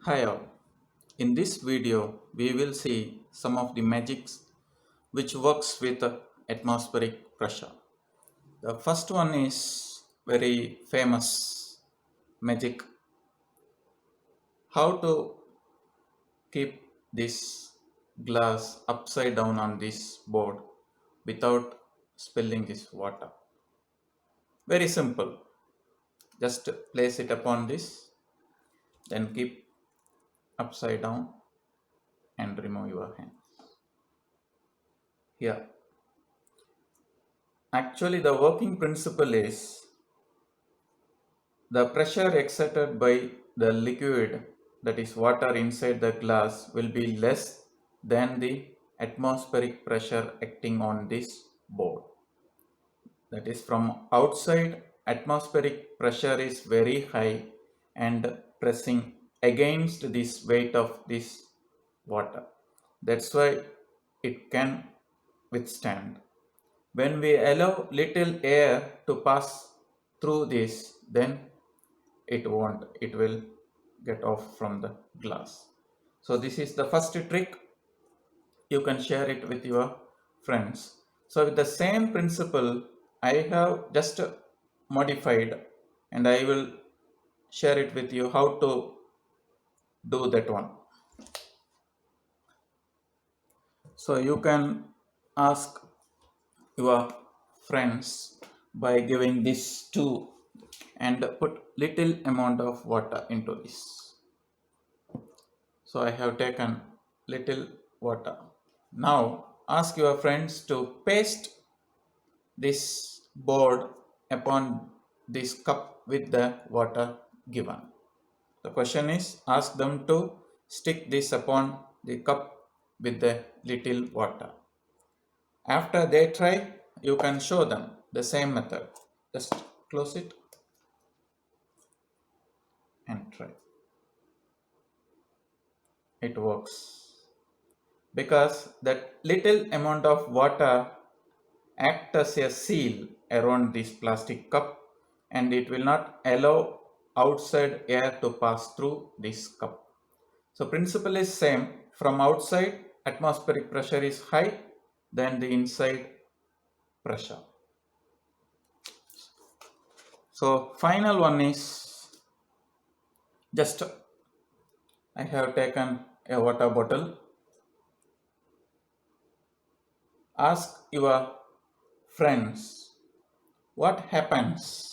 Hi all. In this video, we will see some of the magics which works with atmospheric pressure. The first one is very famous magic. How to keep this glass upside down on this board without spilling this water. Very simple. Just place it upon this, then keep upside down and remove your hand. Here, actually the working principle is the pressure exerted by the liquid, that is water inside the glass, will be less than the atmospheric pressure acting on this board. That is, from outside, atmospheric pressure is very high and pressing against this weight of this water. That's why it can withstand. When we allow little air to pass through this, then it won't, it will get off from the glass. So this is the first trick. You can share it with your friends. So with the same principle, I have just modified, and I will share it with you how to do that one. So you can ask your friends by giving this two and put little amount of water into this. So I have taken little water. Now ask your friends to paste this board upon this cup with the water given. The question is, ask them to stick this upon the cup with the little water. After they try, you can show them the same method. Just close it and try. It works because that little amount of water acts as a seal around this plastic cup, and it will not allow outside air to pass through this cup. So principle is same. From outside, atmospheric pressure is high than the inside pressure. So final one is, just I have taken a water bottle. Ask your friends what happens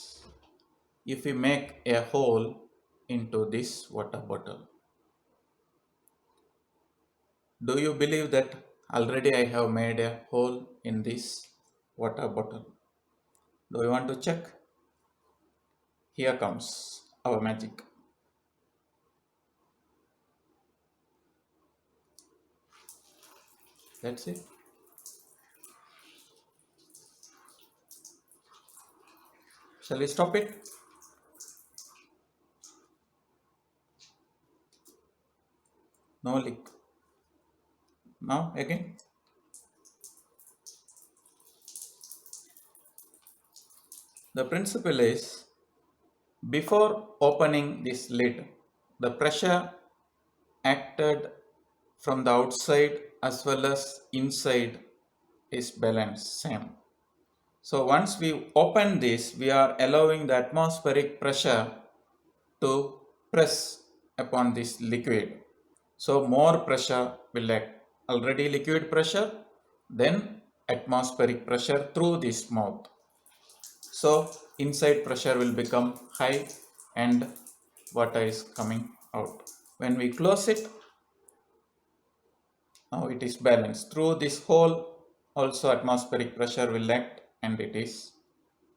if we make a hole into this water bottle. Do you believe that already I have made a hole in this water bottle? Do you want to check? Here comes our magic. That's it. Shall we stop it? No leak. Now again. The principle is, before opening this lid, the pressure acted from the outside as well as inside is balanced, same. So once we open this, we are allowing the atmospheric pressure to press upon this liquid. So more pressure will act. Already liquid pressure, then atmospheric pressure through this mouth. So inside pressure will become high and water is coming out. When we close it, now it is balanced. Through this hole also atmospheric pressure will act and it is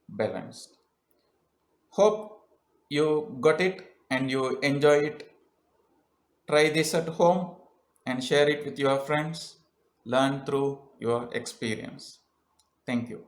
balanced. Hope you got it and you enjoy it. Try this at home and share it with your friends. Learn through your experience. Thank you.